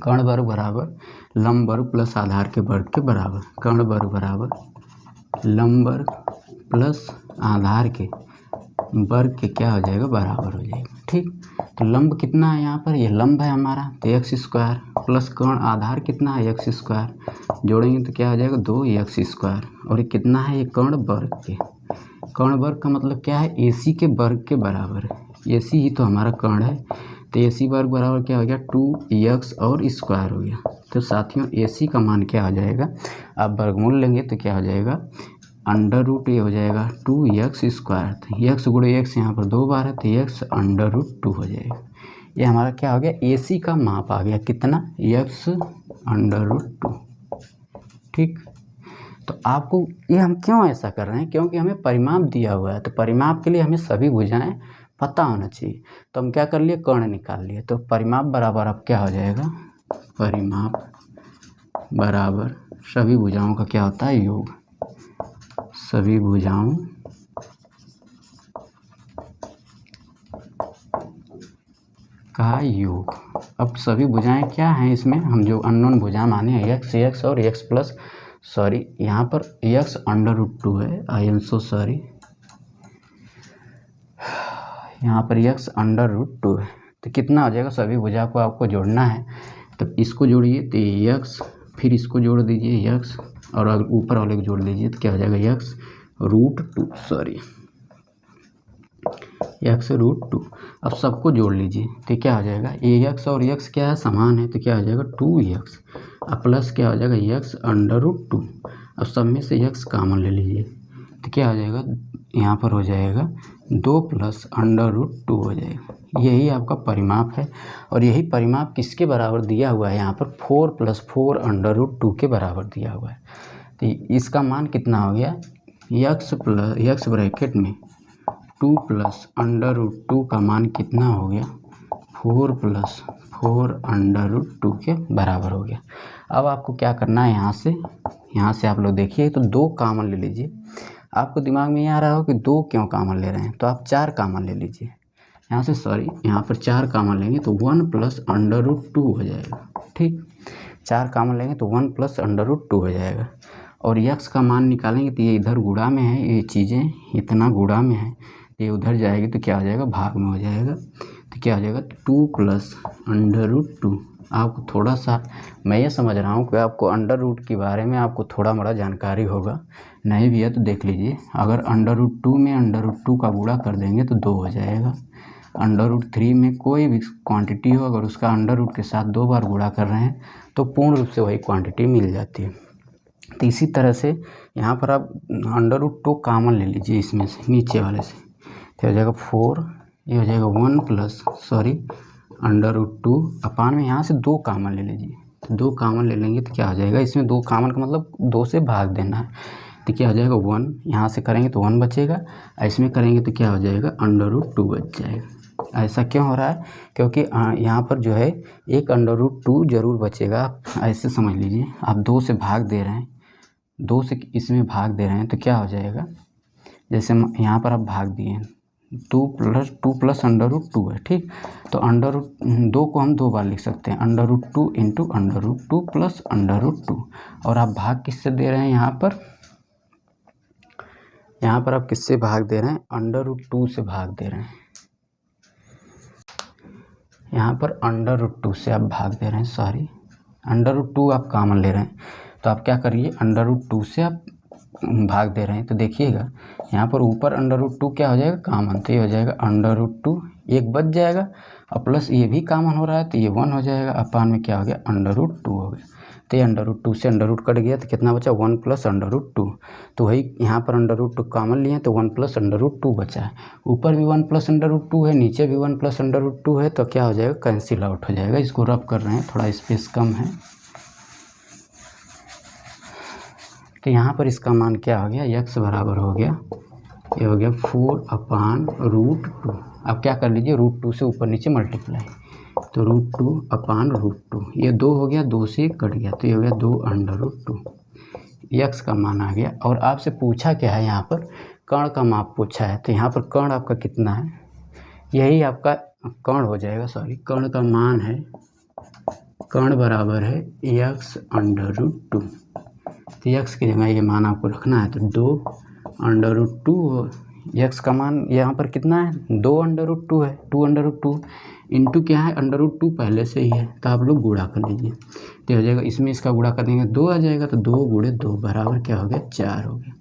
कर्ण वर्ग बराबर लंब वर्ग प्लस आधार के वर्ग के बराबर। कर्ण वर्ग बराबर लंब वर्ग प्लस आधार के वर्ग के क्या हो जाएगा, बराबर हो जाएगा। ठीक, तो लंब कितना है यहाँ पर, ये लंब है हमारा तो x² प्लस कर्ण आधार कितना है x², जोड़ेंगे तो क्या हो जाएगा 2x²। और ये कितना है, ये कर्ण वर्ग के, कर्ण वर्ग का मतलब क्या है, AC के वर्ग के बराबर है। AC ही तो हमारा कर्ण है। तो AC वर्ग बराबर क्या हो गया 2x और स्क्वायर हो गया। तो साथियों AC का मान क्या हो जाएगा, आप वर्गमूल लेंगे तो क्या हो जाएगा, √, ये हो जाएगा 2x²। तो x गुणे x यहाँ पर 2 बार है तो x √2 हो जाएगा। ये हमारा क्या हो गया, AC का माप आ गया कितना, x √2। ठीक, तो आपको ये हम क्यों ऐसा कर रहे हैं, क्योंकि हमें परिमाप दिया हुआ है। तो परिमाप के लिए हमें सभी भुजाएं पता होना चाहिए। तो हम क्या कर लिए, कर्ण निकाल लिए। तो परिमाप बराबर अब क्या हो जाएगा, परिमाप बराबर सभी भुजाओं का क्या होता है, योग। सभी भुजाओं का योग। अब सभी भुजाएं क्या हैं, इसमें हम जो अननोन भुजा माने हैं x और x प्लस, सॉरी यहाँ पर x √2 है, आई एम सो सॉरी, यहाँ पर x √2 है। तो कितना हो जाएगा, सभी भुजा को आपको जोड़ना है। तो इसको जोड़िए तो ये x, फिर इसको जोड़ दीजिए x, और अगर ऊपर वाले को जोड़ दीजिए तो क्या हो जाएगा x √2, सॉरी x √2। अब सबको जोड़ लीजिए तो क्या हो जाएगा, ये x और x क्या है, समान है। तो क्या हो जाएगा 2x, अब प्लस क्या हो जाएगा x √2। अब सब में से x कॉमन ले लीजिए तो क्या हो जाएगा, यहाँ पर हो जाएगा 2 प्लस √2 हो जाएगा। यही आपका परिमाप है और यही परिमाप किसके बराबर दिया हुआ है यहाँ पर 4 + 4 √2 के बराबर दिया हुआ है। तो इसका मान कितना हो गया, x ब्रैकेट में 2 + √2 का मान कितना हो गया 4 + 4 √2 के बराबर हो गया। अब आपको क्या करना है, यहाँ से आप लोग देखिए तो 2 कॉमन ले लीजिए। आपको दिमाग में ये आ रहा हो कि 2 क्यों कॉमन ले रहे हैं, तो आप 4 कॉमन ले लीजिए। यहाँ पर 4 कॉमन लेंगे तो 1 + √2 हो जाएगा। ठीक, 4 कॉमन लेंगे तो 1 + √2 हो जाएगा। और x का मान निकालेंगे तो ये इधर गुणा में है, ये चीज़ें इतना गुणा में है, ये उधर जाएगी तो क्या हो जाएगा, भाग में हो जाएगा। तो क्या हो जाएगा 2 + √2। आपको थोड़ा सा, मैं ये समझ रहा हूँ कि आपको अंडर रूट के बारे में आपको थोड़ा मोड़ा जानकारी होगा, नहीं भी है तो देख लीजिए। अगर √2 में √2 का गुणा कर देंगे तो 2 हो जाएगा। √3 में कोई भी क्वांटिटी हो, अगर उसका अंडर रूट के साथ 2 बार गुणा कर रहे हैं तो पूर्ण रूप से वही क्वांटिटी मिल जाती है। तो इसी तरह से यहाँ पर आप √2 कॉमन ले लीजिए इसमें से, नीचे वाले से, तो हो जाएगा 4, ये हो जाएगा 1 √2 अपान में यहाँ से 2 कॉमन ले लीजिए। तो 2 कॉमन ले लेंगे तो क्या हो जाएगा, इसमें 2 कॉमन का मतलब 2 से भाग देना है। तो क्या हो जाएगा 1, यहाँ से करेंगे तो 1 बचेगा, इसमें करेंगे तो क्या हो जाएगा √2 बच जाएगा। ऐसा क्यों हो रहा है, क्योंकि यहाँ पर जो है एक √2 जरूर बचेगा। ऐसे समझ लीजिए, आप 2 से भाग दे रहे हैं, 2 से इसमें भाग दे रहे हैं तो क्या हो जाएगा, जैसे यहाँ पर आप भाग दिए 2 + √2 है। ठीक, तो 2 को हम 2 बार लिख सकते हैं, √2 × √2 + √2। और आप भाग किससे दे रहे हैं, यहाँ पर आप किससे भाग दे रहे हैं, √2 से भाग दे रहे हैं। यहाँ पर √2 से आप भाग दे रहे हैं, √2 आप कॉमन ले रहे हैं। तो आप क्या करिए, √2 से आप भाग दे रहे हैं तो देखिएगा यहाँ पर ऊपर √2 क्या हो जाएगा, कॉमन, तो ये हो जाएगा √2, एक बच जाएगा, और प्लस ये भी कॉमन हो रहा है तो ये 1 हो जाएगा, अपान में क्या हो गया √2 हो गया। तो ये √2 से √ कट गया तो कितना बचा, 1 + √2। तो वही यहाँ पर √2 कॉमन लिए तो 1 + √2 बचा है। ऊपर भी 1 + √2 है, नीचे भी 1 + √2 है, तो क्या हो जाएगा, कैंसिल आउट हो जाएगा। इसको रफ कर रहे हैं, थोड़ा स्पेस कम है। तो यहाँ पर इसका मान क्या हो गया, x बराबर हो गया, ये हो गया 4/√2। अब क्या कर लीजिए, √2 से ऊपर नीचे मल्टीप्लाई, तो √2/√2, ये 2 हो गया, 2 से कट गया तो ये हो गया 2/√2। x का मान आ गया। और आपसे पूछा क्या है, यहाँ पर कर्ण का माप पूछा है, तो यहाँ पर कर्ण आपका कितना है, यही आपका कर्ण हो जाएगा, कर्ण का मान है, कर्ण बराबर है x/√2। तो x की जगह ये मान आपको रखना है, तो 2/√2, x का मान यहाँ पर कितना है, 2/√2 है, 2/√2 इंटू क्या है, √2 पहले से ही है, तो आप लोग गुणा कर लीजिए, तो हो जाएगा, इसमें इसका गुणा कर देंगे 2 आ जाएगा, तो 2 × 2 बराबर क्या हो गया, 4 हो गया।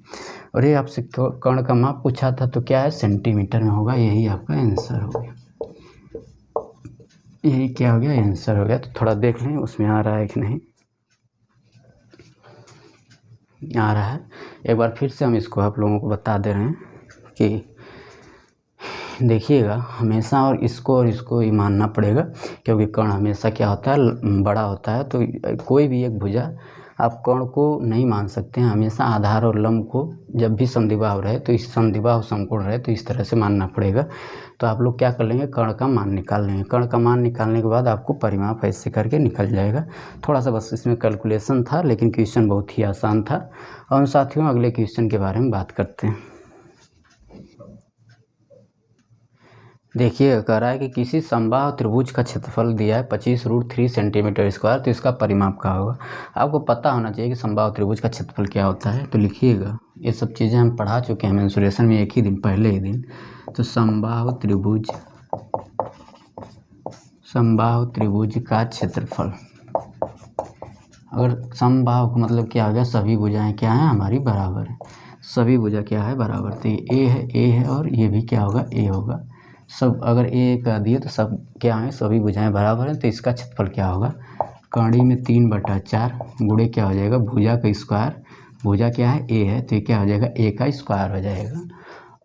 और ये आपसे कर्ण का माप पूछा था तो क्या है, सेंटीमीटर में होगा, यही आपका आंसर हो गया, यही क्या हो गया, आंसर हो गया। तो थोड़ा देख लें उसमें आ रहा है कि नहीं आ रहा है। एक बार फिर से हम इसको आप लोगों को बता दे रहे हैं कि देखिएगा, हमेशा और इसको ही मानना पड़ेगा, क्योंकि कर्ण हमेशा क्या होता है, बड़ा होता है। तो कोई भी एक भुजा आप कर्ण को नहीं मान सकते हैं, हमेशा आधार और लंब को जब भी समद्विबाहु रहे तो इस समद्विबाहु समकोण रहे तो इस तरह से मानना पड़ेगा। तो आप लोग क्या कर लेंगे, कर्ण का मान निकाल लेंगे। कर्ण का मान निकालने के बाद आपको परिमाप ऐसे करके निकल जाएगा। थोड़ा सा बस इसमें कैलकुलेशन था, लेकिन क्वेश्चन बहुत ही आसान था। और साथियों, अगले क्वेश्चन के बारे में बात करते हैं। देखिए, कह रहा है कि किसी समबाहु त्रिभुज का क्षेत्रफल दिया है 25√3 सेंटीमीटर², तो इसका परिमाप क्या होगा। आपको पता होना चाहिए कि समबाहु त्रिभुज का क्षेत्रफल क्या होता है। तो लिखिएगा, ये सब चीज़ें हम पढ़ा चुके हैं मेंसुरेशन में एक ही दिन, पहले ही दिन। तो समबाहु त्रिभुज का क्षेत्रफल, अगर समबाहु का मतलब क्या हो गया, सभी भुजाएं क्या हैं हमारी बराबर है, सभी भुजा क्या है बराबर। तो ये ए है और ये भी क्या होगा, ए होगा। सब अगर ए कह दिए तो सब क्या है, सभी भुजाएं बराबर हैं। तो इसका क्षेत्रफल क्या होगा, कड़ी में 3/4 गुणे क्या हो जाएगा, भुजा का स्क्वायर, भुजा क्या है, ए है, तो ये क्या हो जाएगा, ए का स्क्वायर हो जाएगा।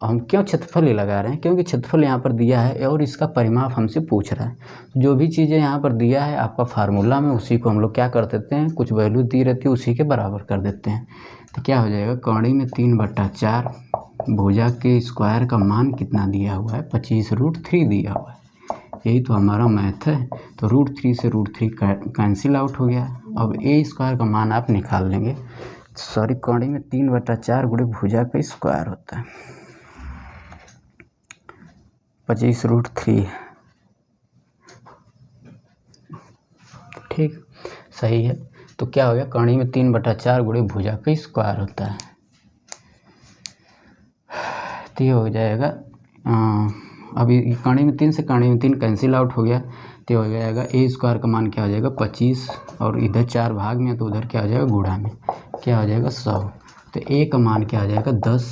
हम क्यों क्षेत्रफल ही लगा रहे हैं, क्योंकि क्षेत्रफल यहाँ पर दिया है और इसका परिमाप हमसे पूछ रहा है। जो भी चीज़ें यहाँ पर दिया है आपका फार्मूला में, उसी को हम लोग क्या कर देते हैं, कुछ वैल्यू दी रहती है उसी के बराबर कर देते हैं। तो क्या हो जाएगा, कौड़ी में 3/4 भुजा के स्क्वायर का मान कितना दिया हुआ है, 25√3 दिया हुआ है। यही तो हमारा मैथ है। तो √3 से √3 कैंसिल आउट हो गया। अब ए स्क्वायर का मान आप निकाल लेंगे। सॉरी, कौड़ी में 3/4 गुणे भुजा का स्क्वायर होता है 25√3। ठीक, सही है। तो क्या हो गया, कौड़ी में 3/4 गुणे भुजा का स्क्वायर होता है। तो ये हो जाएगा, अभी कौड़ी में 3 से कौड़ी में 3 कैंसिल आउट हो गया। तो हो जाएगा ए स्क्वायर का मान क्या हो जाएगा 25, और इधर 4 भाग में तो उधर क्या हो जाएगा गुणा में, क्या हो जाएगा 100। तो ए का मान क्या हो जाएगा 10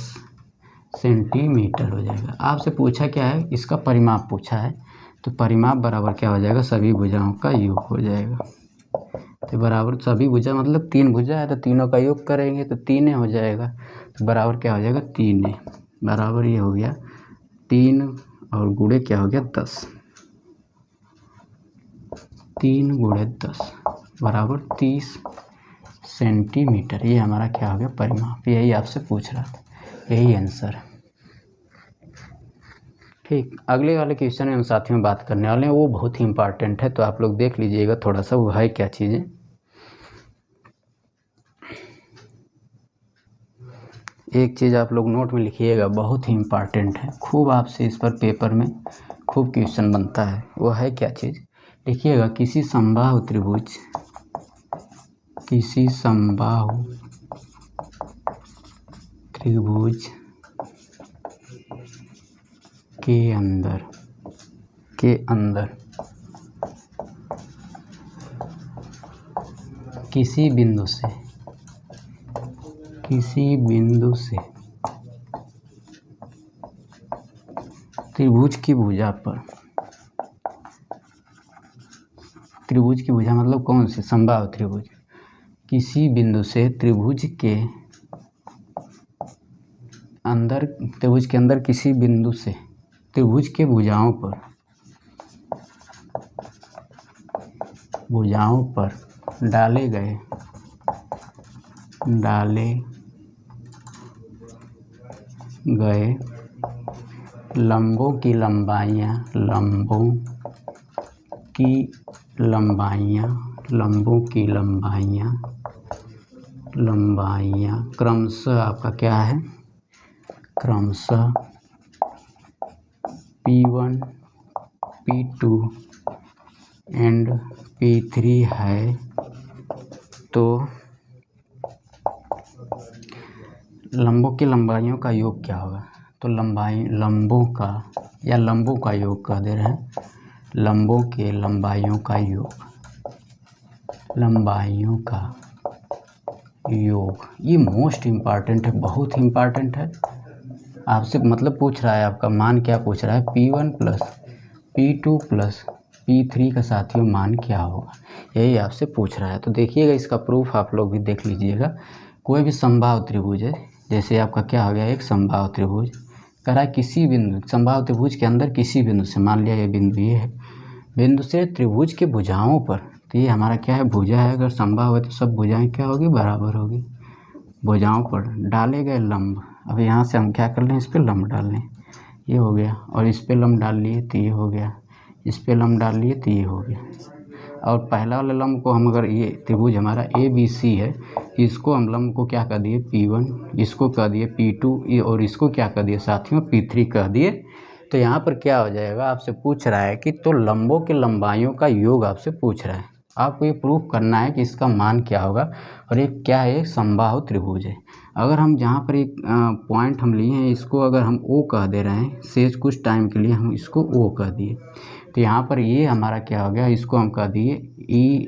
सेंटीमीटर हो जाएगा। आपसे पूछा क्या है, इसका परिमाप पूछा है। तो परिमाप बराबर क्या हो जाएगा, सभी भुजाओं का योग हो जाएगा। तो बराबर सभी भुजा मतलब 3 भुजा है तो तीनों का योग करेंगे तो 3 हो जाएगा। तो बराबर क्या हो जाएगा 3 बराबर ये हो गया 3 और गुणे क्या हो गया 10, 3 गुणे 10 बराबर 30 सेंटीमीटर। ये हमारा क्या हो गया परिमाप। यही आपसे पूछ रहा था, यही आंसर है। ठीक, अगले वाले क्वेश्चन में हम साथियों बात करने वाले हैं, वो बहुत ही इंपॉर्टेंट है। तो आप लोग देख लीजिएगा थोड़ा सा, वो है क्या चीज़ें। एक चीज़ आप लोग नोट में लिखिएगा, बहुत ही इम्पॉर्टेंट है, खूब आपसे इस पर पेपर में खूब क्वेश्चन बनता है। वो है क्या चीज़, लिखिएगा। किसी समबाहु त्रिभुज, किसी समबाहु त्रिभुज के अंदर किसी बिंदु से त्रिभुज की भुजा पर, त्रिभुज की भुजा मतलब कौन सी, समबाहु त्रिभुज, किसी बिंदु से त्रिभुज के अंदर किसी बिंदु से त्रिभुज के भुजाओं पर डाले गए लंबों की लंबाइयाँ क्रमशः आपका क्या है, क्रमशः P1, P2 एंड P3 है, तो लंबों की लंबाइयों का योग क्या होगा। तो लंबों का योग कह दे रहे हैं, लंबों के लंबाइयों का योग, ये मोस्ट इम्पॉर्टेंट है, बहुत ही इम्पॉर्टेंट है। आपसे मतलब पूछ रहा है, आपका मान क्या पूछ रहा है, P1 plus P2 plus P3 का साथियों मान क्या होगा, यही आपसे पूछ रहा है। तो देखिएगा, इसका प्रूफ आप लोग भी देख लीजिएगा। कोई भी समबाहु त्रिभुज है, जैसे आपका क्या हो गया, एक समबाहु त्रिभुज कह रहा है किसी बिंदु, समबाहु त्रिभुज के अंदर किसी बिंदु से, मान लिया ये बिंदु ये है, बिंदु से त्रिभुज के भुजाओं पर, तो ये हमारा क्या है, भुजा है। अगर समबाहु है तो सब भुजाएं क्या होगी, बराबर होगी। भुजाओं पर डाले गए लंब, अब यहाँ से हम क्या कर लें, इस पर लंब डाल लें, ये हो गया, और इस पर लंब डाल लिए तो ये हो गया, इस पर लंब डाल लिए तो ये हो गया। और पहला वाला लंब को हम, अगर ये त्रिभुज हमारा ABC है, इसको हम लंब को क्या कर दिए P1, इसको कह दिए P2 और इसको क्या कर दिए साथियों P3 कह दिए। तो यहाँ पर क्या हो जाएगा, आपसे पूछ रहा है कि तो लंबों के लंबाइयों का योग आपसे पूछ रहा है। आपको ये प्रूफ करना है कि इसका मान क्या होगा, और ये क्या है, एक समबाहु त्रिभुज है। अगर हम जहाँ पर एक पॉइंट हम लिए हैं, इसको अगर हम O कह दे रहे हैं, शेष कुछ टाइम के लिए हम इसको O कह दिए, तो यहाँ पर ये हमारा क्या हो गया, इसको हम कह दिए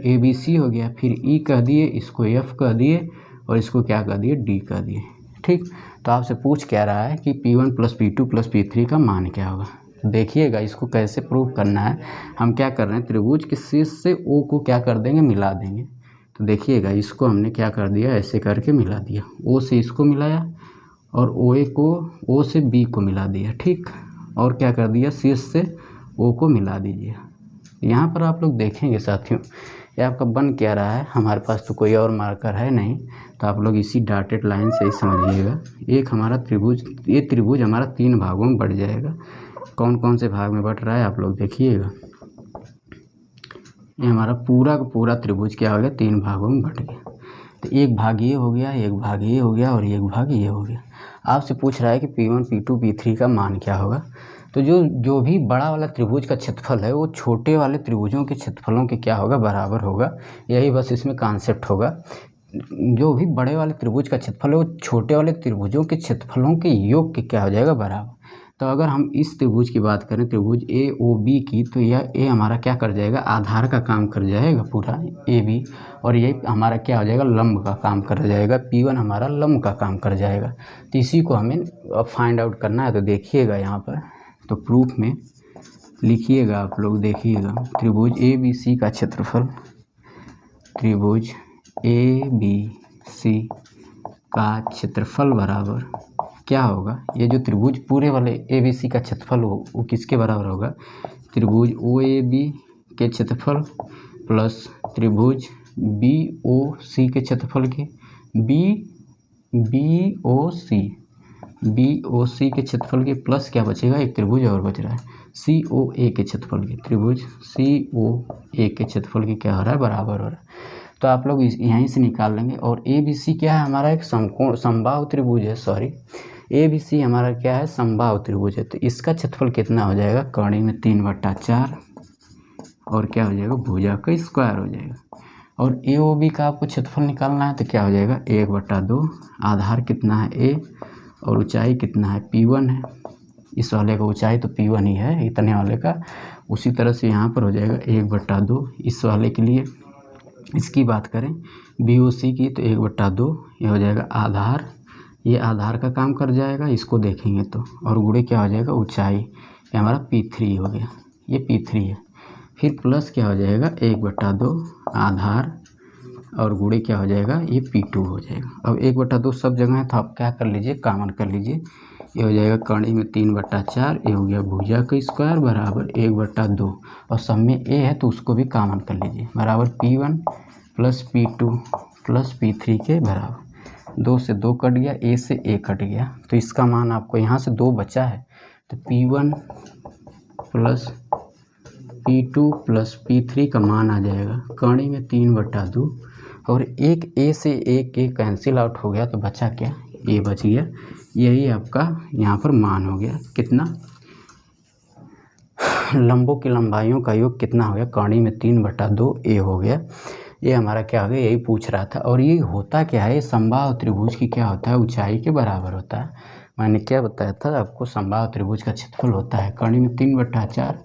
ABC हो गया, फिर E कह दिए, इसको F कह दिए, और इसको क्या कह दिए, D कह दिए। ठीक, तो आपसे पूछ क्या रहा है कि P1 plus P2 plus P3 का मान क्या होगा। देखिएगा इसको कैसे प्रूव करना है। हम क्या कर रहे हैं, त्रिभुज के शीर्ष से O को क्या कर देंगे, मिला देंगे। तो देखिएगा, इसको हमने क्या कर दिया, ऐसे करके मिला दिया, O से इसको मिलाया और OA को O से B को मिला दिया, ठीक। और क्या कर दिया, शीर्ष से O को मिला दीजिए। यहाँ पर आप लोग देखेंगे साथियों, ये आपका बन क्या रहा है, हमारे पास तो कोई और मार्कर है नहीं, तो आप लोग इसी डॉटेड लाइन से ही समझिएगा। एक हमारा त्रिभुज, ये त्रिभुज हमारा 3 भागों में बढ़ जाएगा। कौन कौन से भाग में बढ़ रहा है आप लोग देखिएगा। ये हमारा पूरा का पूरा त्रिभुज क्या हो गया, 3 भागों में बढ़ गया। तो एक भाग ये हो गया, एक भाग ये हो गया और एक भाग ये हो गया। आपसे पूछ रहा है कि P1 P2 P3 का मान क्या होगा। तो जो भी बड़ा वाला त्रिभुज का क्षेत्रफल है वो छोटे वाले त्रिभुजों के क्षेत्रफलों के क्या होगा, बराबर होगा। यही बस इसमें कॉन्सेप्ट होगा। जो भी बड़े वाले त्रिभुज का क्षेत्रफल है वो छोटे वाले त्रिभुजों के क्षेत्रफलों के योग के क्या हो जाएगा, बराबर। तो अगर हम इस त्रिभुज की बात करें, त्रिभुज AOB की, तो यह A हमारा क्या कर जाएगा, आधार का काम कर जाएगा पूरा AB, और ये हमारा क्या हो जाएगा, लंब का काम कर जाएगा। P1 हमारा लंब का काम कर जाएगा। तो इसी को हमें फाइंड आउट करना है। तो देखिएगा यहाँ पर, तो प्रूफ में लिखिएगा आप लोग, देखिएगा त्रिभुज ABC का क्षेत्रफल, त्रिभुज ABC का क्षेत्रफल बराबर क्या होगा, ये जो त्रिभुज पूरे वाले ABC का क्षेत्रफल हो वो किसके बराबर होगा, त्रिभुज OAB के क्षेत्रफल प्लस त्रिभुज BOC के क्षेत्रफल के BOC के क्षेत्रफल के प्लस क्या बचेगा, एक त्रिभुज और बच रहा है COA के क्षेत्रफल के, त्रिभुज COA के क्षेत्रफल के क्या हो रहा है, बराबर हो रहा है। तो आप लोग यहीं से निकाल लेंगे। और ABC क्या है, हमारा एक समबाहु त्रिभुज है, सॉरी ABC हमारा क्या है, समबाहु त्रिभुज है। तो इसका क्षेत्रफल कितना हो जाएगा, कड़ी में 3/4 और क्या हो जाएगा, भुजा का स्क्वायर हो जाएगा। और AOB का आपको क्षेत्रफल निकालना है, तो क्या हो जाएगा, 1/2। आधार कितना है A और ऊंचाई कितना है, P1 है। इस वाले का ऊंचाई तो P1 ही है, इतने वाले का। उसी तरह से यहाँ पर हो जाएगा 1/2 इस वाले के लिए। इसकी बात करें BOC की, तो 1/2 ये हो जाएगा आधार, ये आधार का काम कर जाएगा, इसको देखेंगे तो। और गुणे क्या हो जाएगा, ऊंचाई, ये हमारा P3 हो गया, ये P3 है। फिर प्लस क्या हो जाएगा, 1/2 आधार और गुणे क्या हो जाएगा, ये P2 हो जाएगा। अब 1/2 सब जगह है, तो आप क्या कर लीजिए, कॉमन कर लीजिए। ये हो जाएगा कड़ी में 3/4, ये हो गया भुजा का स्क्वायर बराबर 1/2, और सब में A है तो उसको भी कॉमन कर लीजिए, बराबर P1 plus P2 plus P3 के बराबर। 2 से 2 कट गया, A से A कट गया, तो इसका मान आपको यहाँ से 2 बचा है, तो P1 plus P2 plus P3 का मान आ जाएगा कड़ी में 3/2, और एक A से एक A कैंसिल आउट हो गया, तो बचा क्या, A बच गया। यही आपका यहाँ पर मान हो गया, कितना, लंबों की लंबाइयों का योग कितना हो गया, कड़ी में 3/2 A हो गया। ये हमारा क्या हो गया, यही पूछ रहा था। और ये होता क्या है, समबाहु त्रिभुज की क्या होता है, ऊंचाई के बराबर होता है। मैंने क्या बताया था आपको, समबाहु त्रिभुज का क्षेत्रफल होता है कड़ी में 3/4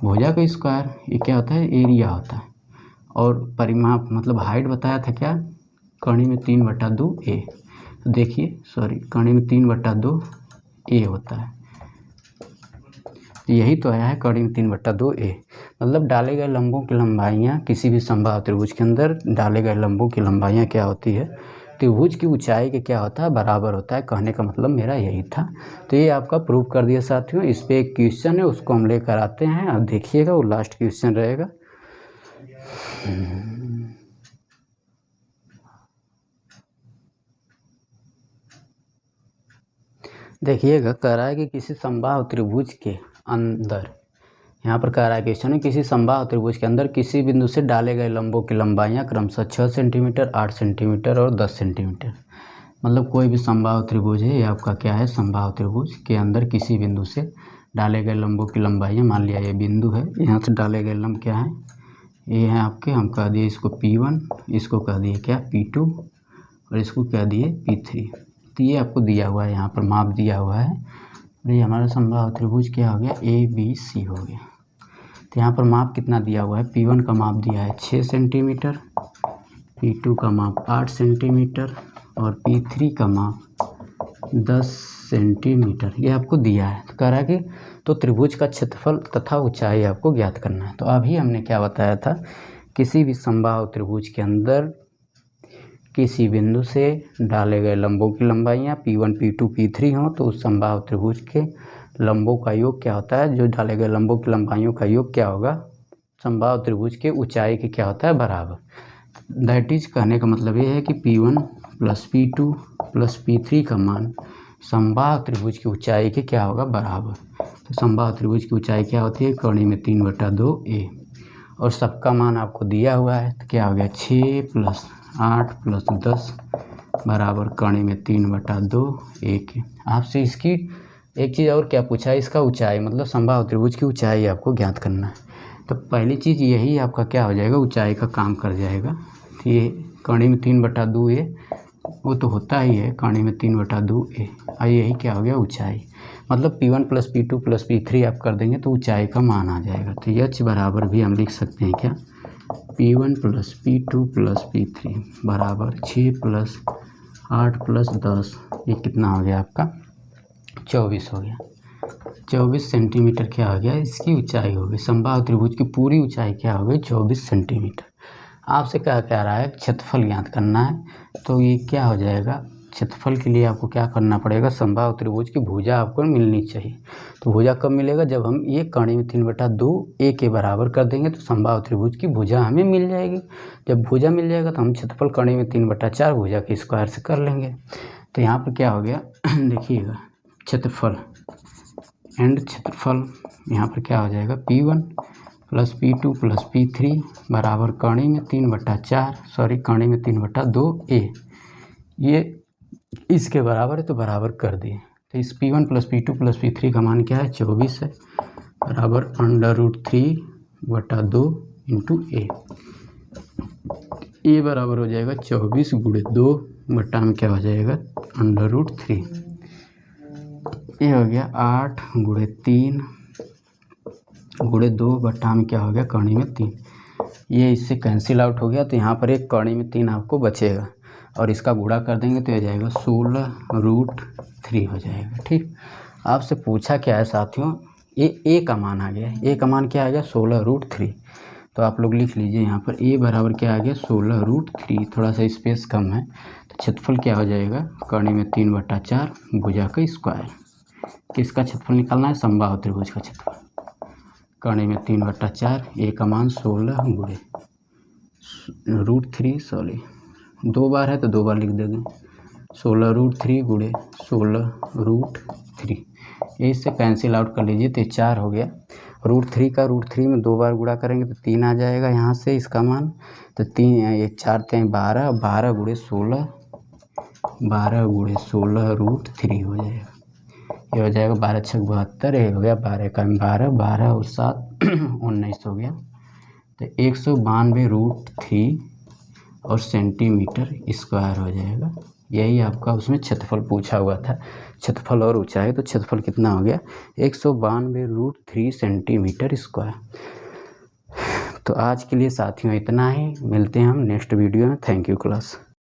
भुजा का स्क्वायर, ये क्या होता है, एरिया होता है। और परिमाप मतलब हाइट बताया था क्या, कड़ी में 3/2 A। तो देखिए सॉरी, कड़ी में 3/2 A होता है, तो यही तो आया है कड़ी में 3/2 A। मतलब डाले गए लंबों की लंबाइयाँ, किसी भी समबाहु त्रिभुज के अंदर डाले गए लंबों की लंबाइयाँ क्या होती है, त्रिभुज की ऊंचाई के क्या होता है, बराबर होता है। कहने का मतलब मेरा यही था। तो ये आपका प्रूव कर दिया साथियों। इस पर एक क्वेश्चन है, उसको हम लेकर आते हैं, अब देखिएगा, वो लास्ट क्वेश्चन रहेगा। देखिएगा, कह रहा है कि किसी समबाहु त्रिभुज के अंदर, यहाँ पर कह रहा है क्वेश्चन है, किसी समबाहु त्रिभुज के अंदर किसी बिंदु से डाले गए लंबों की लंबाइयाँ क्रमशः 6 सेंटीमीटर, 8 सेंटीमीटर और 10 सेंटीमीटर। मतलब कोई भी समबाहु त्रिभुज है, ये आपका क्या है, समबाहु त्रिभुज के अंदर किसी बिंदु से डाले गए लंबों की लंबाइयाँ, मान लिया ये बिंदु है, यहाँ से डाले गए लंब क्या है, ये है आपके, हम कह दिए इसको P1, इसको कह दिए क्या P2 और इसको कह दिए P3। तो ये आपको दिया हुआ है, यहाँ पर माप दिया हुआ है। और ये हमारा समबाहु त्रिभुज क्या हो गया, ABC हो गया। तो यहाँ पर माप कितना दिया हुआ है, P1 का माप दिया है 6 सेंटीमीटर, P2 का माप 8 सेंटीमीटर और P3 का माप 10 सेंटीमीटर, ये आपको दिया है। तो कह रहा है कि तो त्रिभुज का क्षेत्रफल तथा ऊंचाई आपको ज्ञात करना है। तो अभी हमने क्या बताया था, किसी भी समबाहु त्रिभुज के अंदर किसी बिंदु से डाले गए लंबों की लंबाइयाँ P1 P2 P3 हों तो उस समबाहु त्रिभुज के लंबों का योग क्या होता है, जो डाले गए लंबों की लंबाइयों का योग क्या होगा, समबाहु त्रिभुज के ऊंचाई के क्या होता है, बराबर। दैट इज कहने का मतलब ये है कि P1 + P2 + P3 का मान समबाहु त्रिभुज की ऊंचाई के क्या होगा, बराबर। तो समबाहु त्रिभुज की ऊंचाई क्या होती है, कौणी में 3/2a, और सबका मान आपको दिया हुआ है तो क्या हो गया 6 + 8 + 10 बराबर कौणी में 3/2a के। आपसे इसकी एक चीज़ और क्या पूछा है, इसका ऊंचाई मतलब समबाहु त्रिभुज की ऊंचाई आपको ज्ञात करना है। तो पहली चीज़ यही आपका क्या हो जाएगा, ऊंचाई का काम कर जाएगा। ये कौणी में 3/2a वो तो होता ही है, कौणी में 3/2a, और यही क्या हो गया, ऊंचाई। मतलब P1 + P2 + P3 आप कर देंगे तो ऊंचाई का मान आ जाएगा। तो h बराबर भी हम लिख सकते हैं क्या, P1 + P2 + P3 बराबर 6 + 8 + 10, ये कितना हो गया आपका 24 हो गया। 24 सेंटीमीटर क्या हो गया, इसकी ऊंचाई हो गई। समबाहु त्रिभुज की पूरी ऊंचाई क्या हो गई, 24 सेंटीमीटर। आपसे क्या कह रहा है, क्षेत्रफल ज्ञात करना है। तो ये क्या हो जाएगा, क्षेत्रफल के लिए आपको क्या करना पड़ेगा, समबाहु त्रिभुज की भुजा आपको मिलनी चाहिए। तो भुजा कब मिलेगा, जब हम ये कौणी में 3/2a के बराबर कर देंगे तो समबाहु त्रिभुज की भुजा हमें मिल जाएगी। जब भुजा मिल जाएगा तो हम क्षेत्रफल कौणी में 3/4 भुजा के स्क्वायर से कर लेंगे। तो यहाँ पर क्या हो गया देखिएगा, क्षेत्रफल एंड क्षेत्रफल यहाँ पर क्या हो जाएगा, P1 + P2 + P3 बराबर कौणी में 3/2a, ये इसके बराबर है तो बराबर कर दिए। तो इस P1 + P2 + P3 का मान क्या है, 24 है, बराबर √3/2 × a। ये बराबर हो जाएगा 24 × 2 बटा में क्या हो जाएगा √3। ये हो गया 8 × 3 × 2 बटा में क्या हो गया कौणी में 3। ये इससे कैंसिल आउट हो गया, तो यहाँ पर एक कौणी में 3 आपको बचेगा, और इसका गुणा कर देंगे तो हो जाएगा 16√3 हो जाएगा। ठीक, आपसे पूछा क्या है साथियों, ये a का मान आ गया। a का मान क्या आ गया, 16√3। तो आप लोग लिख लीजिए यहाँ पर a बराबर क्या आ गया, 16√3। थोड़ा सा स्पेस कम है, तो क्षेत्रफल क्या हो जाएगा, कौणी में 3/4 भुजा का स्क्वायर। किसका क्षेत्रफल निकालना है, समबाहु त्रिभुज का क्षेत्रफल। कौणी में 3/4, a का मान 16 × √3, सॉरी 2 बार है तो 2 बार लिख देंगे, 16√3 × 16√3। ये इससे कैंसिल आउट कर लीजिए तो 4 हो गया। √3 का √3 में 2 बार गुणा करेंगे तो 3 आ जाएगा यहाँ से इसका मान। तो 3 1 4 3 12, 12 × 16, 12 × 16√3 हो जाएगा। ये हो जाएगा 12 × 6 = 72, ये हो गया 12 × 12, 12 और 7 19 हो गया। तो 192√3 और सेंटीमीटर स्क्वायर हो जाएगा। यही आपका उसमें क्षेत्रफल पूछा हुआ था, क्षेत्रफल और ऊंचाई। तो क्षेत्रफल कितना हो गया, 192√3 सेंटीमीटर स्क्वायर। तो आज के लिए साथियों इतना ही, मिलते हैं हम नेक्स्ट वीडियो में। Thank you class.